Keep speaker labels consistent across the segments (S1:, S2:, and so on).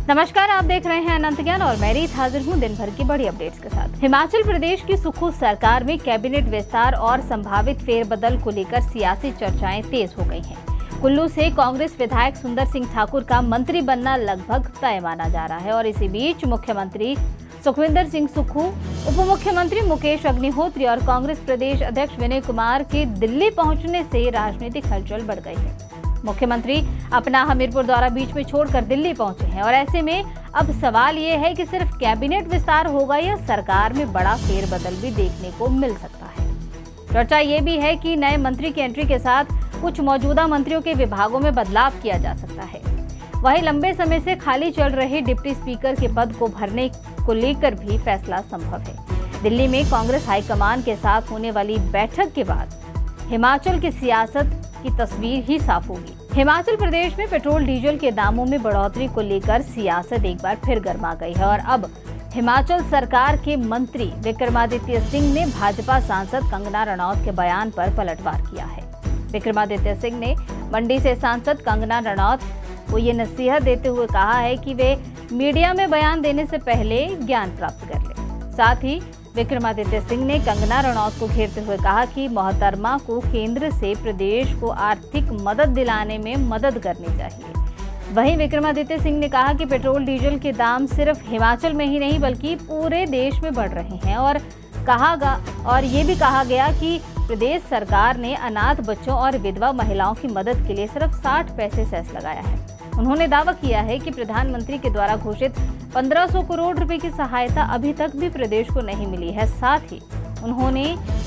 S1: नमस्कार, आप देख रहे हैं अनंत ज्ञान और मैं रीत हाजिर हूं दिन भर की बड़ी अपडेट्स के साथ। हिमाचल प्रदेश की सुक्खू सरकार में कैबिनेट विस्तार और संभावित फेरबदल को लेकर सियासी चर्चाएं तेज हो गई हैं। कुल्लू से कांग्रेस विधायक सुंदर सिंह ठाकुर का मंत्री बनना लगभग तय माना जा रहा है और इसी बीच मुख्यमंत्री सुखविंदर सिंह सुक्खू, उप मुख्यमंत्री मुकेश अग्निहोत्री और कांग्रेस प्रदेश अध्यक्ष विनय कुमार के दिल्ली पहुंचने से राजनीतिक हलचल बढ़ गई है। मुख्यमंत्री अपना हमीरपुर दौरा बीच में छोड़कर दिल्ली पहुंचे हैं और ऐसे में अब सवाल ये है कि सिर्फ कैबिनेट विस्तार होगा या सरकार में बड़ा फेरबदल भी देखने को मिल सकता है। चर्चा ये भी है कि नए मंत्री की एंट्री के साथ कुछ मौजूदा मंत्रियों के विभागों में बदलाव किया जा सकता है। वहीं लंबे समय से खाली चल रहे डिप्टी स्पीकर के पद को भरने को लेकर भी फैसला संभव है। दिल्ली में कांग्रेस हाईकमान के साथ होने वाली बैठक के बाद हिमाचल की सियासत की तस्वीर ही साफ होगी। हिमाचल प्रदेश में पेट्रोल डीजल के दामों में बढ़ोतरी को लेकर सियासत एक बार फिर गर्मा गई है और अब हिमाचल सरकार के मंत्री विक्रमादित्य सिंह ने भाजपा सांसद कंगना रनौत के बयान पर पलटवार किया है। विक्रमादित्य सिंह ने मंडी से सांसद कंगना रनौत को ये नसीहत देते हुए कहा है कि वे मीडिया में बयान देने से पहले ज्ञान प्राप्त कर लें। साथ ही विक्रमादित्य सिंह ने कंगना रनौत को घेरते हुए कहा कि मोहतरमा को केंद्र से प्रदेश को आर्थिक मदद दिलाने में मदद करनी चाहिए। वहीं विक्रमादित्य सिंह ने कहा कि पेट्रोल डीजल के दाम सिर्फ हिमाचल में ही नहीं बल्कि पूरे देश में बढ़ रहे हैं और ये भी कहा गया कि प्रदेश सरकार ने अनाथ बच्चों और विधवा महिलाओं की मदद के लिए सिर्फ 60 पैसे सेस लगाया है। उन्होंने दावा किया है कि प्रधानमंत्री के द्वारा घोषित 1500 करोड़ रुपए की सहायता अभी तक भी प्रदेश को नहीं मिली है। साथ ही उन्होंने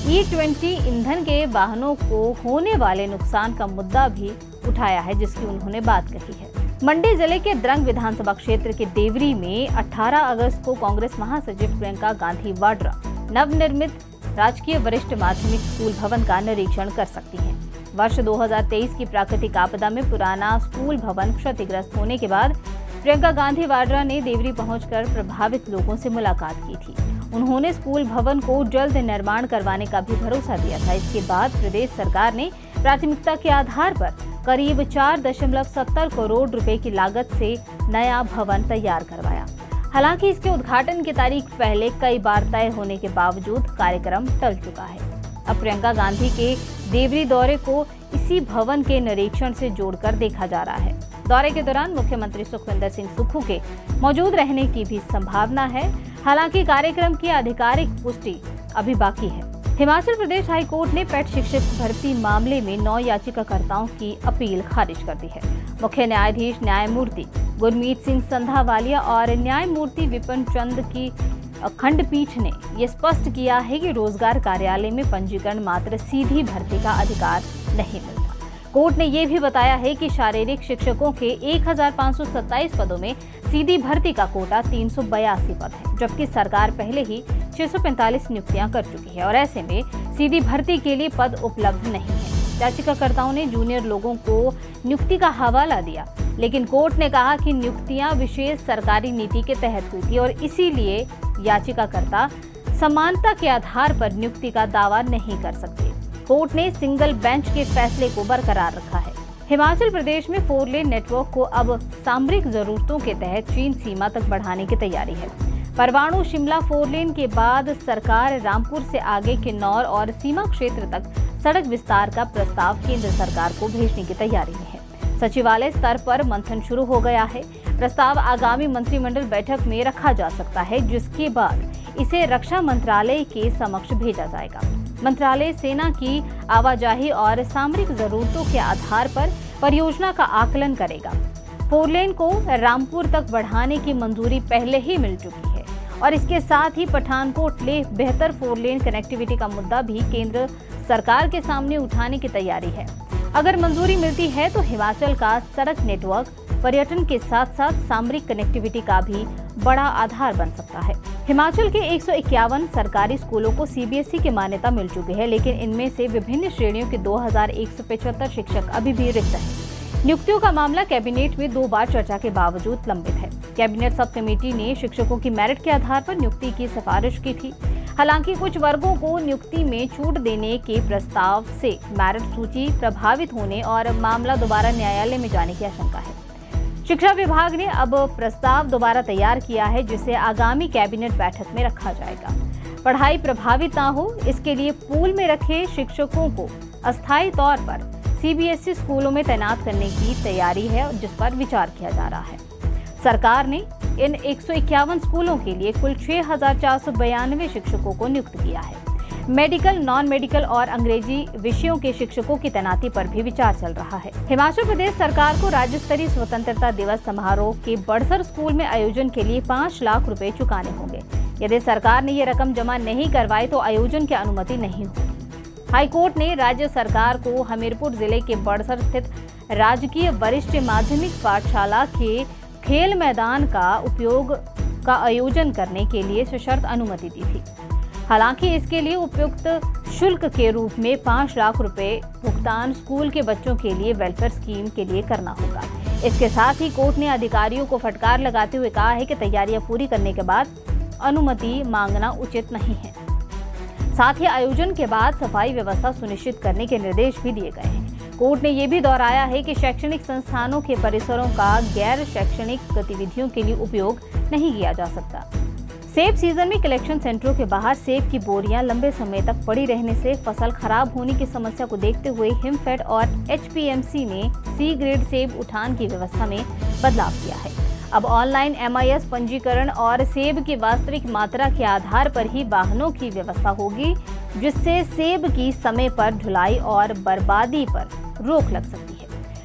S1: E20 ईंधन के वाहनों को होने वाले नुकसान का मुद्दा भी उठाया है, जिसकी उन्होंने बात कही है। मंडी जिले के द्रंग विधानसभा क्षेत्र के देवरी में 18 अगस्त को कांग्रेस महासचिव प्रियंका गांधी वाड्रा नवनिर्मित राजकीय वरिष्ठ माध्यमिक स्कूल भवन का निरीक्षण कर सकती हैं। वर्ष 2023 की प्राकृतिक आपदा में पुराना स्कूल भवन क्षतिग्रस्त होने के बाद प्रियंका गांधी वाड्रा ने देवरी पहुंचकर प्रभावित लोगों से मुलाकात की थी। उन्होंने स्कूल भवन को जल्द निर्माण करवाने का भी भरोसा दिया था। इसके बाद प्रदेश सरकार ने प्राथमिकता के आधार पर करीब 4.70 करोड़ रुपए की लागत से नया भवन तैयार करवाया। हालांकि इसके उद्घाटन की तारीख पहले कई बार तय होने के बावजूद कार्यक्रम टल चुका है। अब प्रियंका गांधी के देवरी दौरे को इसी भवन के निरीक्षण से जोड़कर देखा जा रहा है। दौरे के दौरान मुख्यमंत्री सुखविंदर सिंह सुक्खू के मौजूद रहने की भी संभावना है। हालांकि कार्यक्रम की आधिकारिक पुष्टि अभी बाकी है। हिमाचल प्रदेश हाई कोर्ट ने पेट शिक्षक भर्ती मामले में 9 याचिकाकर्ताओं की अपील खारिज कर दी है। मुख्य न्यायाधीश न्यायमूर्ति गुरमीत सिंह संधावालिया और न्यायमूर्ति विपिन चंद की खंडपीठ ने यह स्पष्ट किया है कि रोजगार कार्यालय में पंजीकरण मात्र सीधी भर्ती का अधिकार नहीं मिलता। कोर्ट ने यह भी बताया है कि शारीरिक शिक्षकों के 1527 पदों में सीधी भर्ती का कोटा 382 पद है, जबकि सरकार पहले ही 645 नियुक्तियां कर चुकी है और ऐसे में सीधी भर्ती के लिए पद उपलब्ध नहीं है। याचिकाकर्ताओं ने जूनियर लोगों को नियुक्ति का हवाला दिया, लेकिन कोर्ट ने कहा कि नियुक्तियां विशेष सरकारी नीति के तहत हुई थी और इसीलिए याचिकाकर्ता समानता के आधार पर नियुक्ति का दावा नहीं कर सकते। कोर्ट ने सिंगल बेंच के फैसले को बरकरार रखा है। हिमाचल प्रदेश में 4 लेन नेटवर्क को अब सामरिक जरूरतों के तहत चीन सीमा तक बढ़ाने की तैयारी है। परवाणु शिमला 4 लेन के बाद सरकार रामपुर से आगे किन्नौर और सीमा क्षेत्र तक सड़क विस्तार का प्रस्ताव केंद्र सरकार को भेजने की तैयारी में है। सचिवालय स्तर पर मंथन शुरू हो गया है। प्रस्ताव आगामी मंत्रिमंडल बैठक में रखा जा सकता है, जिसके बाद इसे रक्षा मंत्रालय के समक्ष भेजा जाएगा। मंत्रालय सेना की आवाजाही और सामरिक जरूरतों के आधार पर परियोजना का आकलन करेगा। 4 लेन को रामपुर तक बढ़ाने की मंजूरी पहले ही मिल चुकी है और इसके साथ ही पठानकोट ले बेहतर 4 लेन कनेक्टिविटी का मुद्दा भी केंद्र सरकार के सामने उठाने की तैयारी है। अगर मंजूरी मिलती है तो हिमाचल का सड़क नेटवर्क पर्यटन के साथ साथ सामरिक कनेक्टिविटी का भी बड़ा आधार बन सकता है। हिमाचल के 151 सरकारी स्कूलों को CBSE की मान्यता मिल चुकी है, लेकिन इनमें से विभिन्न श्रेणियों के 2175 शिक्षक अभी भी रिक्त हैं। नियुक्तियों का मामला कैबिनेट में 2 बार चर्चा के बावजूद लंबित है। कैबिनेट सब कमेटी ने शिक्षकों की मेरिट के आधार पर नियुक्ति की सिफारिश की थी। हालांकि कुछ वर्गों को नियुक्ति में छूट देने के प्रस्ताव से मेरिट सूची प्रभावित होने और मामला दोबारा न्यायालय में जाने की आशंका है। शिक्षा विभाग ने अब प्रस्ताव दोबारा तैयार किया है, जिसे आगामी कैबिनेट बैठक में रखा जाएगा। पढ़ाई प्रभावित ना हो, इसके लिए पूल में रखे शिक्षकों को अस्थायी तौर पर सीबीएसई स्कूलों में तैनात करने की तैयारी है, जिस पर विचार किया जा रहा है। सरकार ने इन 151 स्कूलों के लिए कुल 6,492 शिक्षकों को नियुक्त किया है। मेडिकल, नॉन मेडिकल और अंग्रेजी विषयों के शिक्षकों की तैनाती पर भी विचार चल रहा है। हिमाचल प्रदेश सरकार को राज्य स्तरीय स्वतंत्रता दिवस समारोह के बड़सर स्कूल में आयोजन के लिए 5 लाख रुपए चुकाने होंगे। यदि सरकार ने ये रकम जमा नहीं करवाई तो आयोजन की अनुमति नहीं होगी। हाईकोर्ट ने राज्य सरकार को हमीरपुर जिले के बड़सर स्थित राजकीय वरिष्ठ माध्यमिक पाठशाला के खेल मैदान का उपयोग का आयोजन करने के लिए सशर्त अनुमति दी थी। हालांकि इसके लिए उपयुक्त शुल्क के रूप में 5 लाख रुपए भुगतान स्कूल के बच्चों के लिए वेलफेयर स्कीम के लिए करना होगा। इसके साथ ही कोर्ट ने अधिकारियों को फटकार लगाते हुए कहा है कि तैयारियां पूरी करने के बाद अनुमति मांगना उचित नहीं है। साथ ही आयोजन के बाद सफाई व्यवस्था सुनिश्चित करने के निर्देश भी दिए गए हैं। कोर्ट ने यह भी दोहराया है कि शैक्षणिक संस्थानों के परिसरों का गैर शैक्षणिक गतिविधियों के लिए उपयोग नहीं किया जा सकता। सेब सीजन में कलेक्शन सेंटरों के बाहर सेब की बोरियां लंबे समय तक पड़ी रहने से फसल खराब होने की समस्या को देखते हुए हिमफेड और एचपीएमसी ने सी ग्रेड सेब उठान की व्यवस्था में बदलाव किया है। अब ऑनलाइन MIS पंजीकरण और सेब की वास्तविक मात्रा के आधार पर ही वाहनों की व्यवस्था होगी, जिससे सेब की समय पर ढुलाई और बर्बादी पर रोक लग सकती है।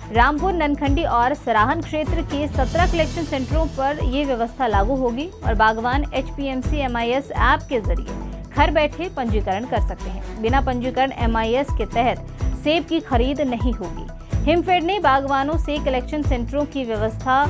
S1: रामपुर, ननखंडी और सराहन क्षेत्र के 17 कलेक्शन सेंटरों पर ये व्यवस्था लागू होगी और बागवान HPMC MIS ऐप के जरिए घर बैठे पंजीकरण कर सकते हैं। बिना पंजीकरण MIS के तहत सेब की खरीद नहीं होगी। हिमफेड ने बागवानों से कलेक्शन सेंटरों की व्यवस्था,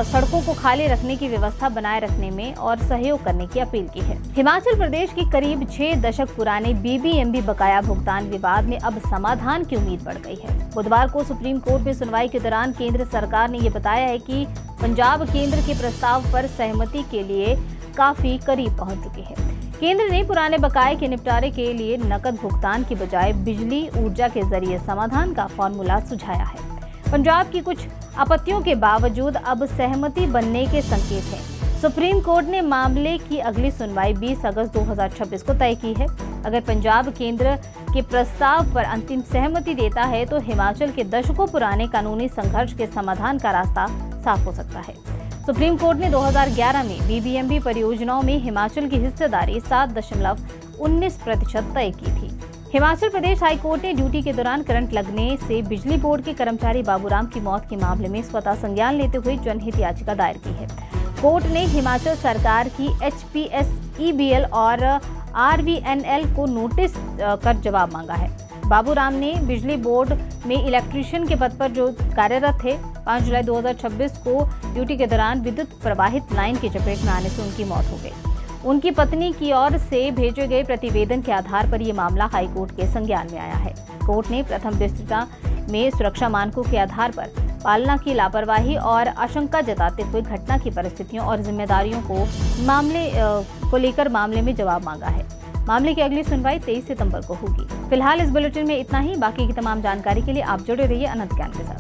S1: सड़कों को खाली रखने की व्यवस्था बनाए रखने में और सहयोग करने की अपील की है। हिमाचल प्रदेश की करीब 6 दशक पुराने BBMB बकाया भुगतान विवाद में अब समाधान की उम्मीद बढ़ गई है। बुधवार को सुप्रीम कोर्ट में सुनवाई के दौरान केंद्र सरकार ने ये बताया है कि पंजाब केंद्र के प्रस्ताव पर सहमति के लिए काफी करीब पहुंच चुकी है। केंद्र ने पुराने बकाये के निपटारे के लिए नकद भुगतान की बजाय बिजली ऊर्जा के जरिए समाधान का फॉर्मूला सुझाया है। पंजाब की कुछ आपत्तियों के बावजूद अब सहमति बनने के संकेत हैं। सुप्रीम कोर्ट ने मामले की अगली सुनवाई 20 अगस्त 2026 को तय की है। अगर पंजाब केंद्र के प्रस्ताव पर अंतिम सहमति देता है तो हिमाचल के दशकों पुराने कानूनी संघर्ष के समाधान का रास्ता साफ हो सकता है। सुप्रीम कोर्ट ने 2011 में BBMB परियोजनाओं में हिमाचल की हिस्सेदारी 7.19% तय की थी। हिमाचल प्रदेश हाई कोर्ट ने ड्यूटी के दौरान करंट लगने से बिजली बोर्ड के कर्मचारी बाबूराम की मौत के मामले में स्वतः संज्ञान लेते हुए जनहित याचिका दायर की है। कोर्ट ने हिमाचल सरकार की HPSEBL और RVNL को नोटिस कर जवाब मांगा है। बाबूराम ने बिजली बोर्ड में इलेक्ट्रीशियन के पद पर जो कार्यरत थे, 5 जुलाई 2026 को ड्यूटी के दौरान विद्युत प्रवाहित लाइन की चपेट में आने से उनकी मौत हो गई। उनकी पत्नी की ओर से भेजे गए प्रतिवेदन के आधार पर यह मामला हाईकोर्ट के संज्ञान में आया है। कोर्ट ने प्रथम दृष्टया में सुरक्षा मानकों के आधार पर पालना की लापरवाही और आशंका जताते हुए घटना की परिस्थितियों और जिम्मेदारियों को लेकर मामले में जवाब मांगा है। मामले की अगली सुनवाई 23 सितंबर को होगी। फिलहाल इस बुलेटिन में इतना ही। बाकी की तमाम जानकारी के लिए आप जुड़े रहिए अनंत ज्ञान के साथ।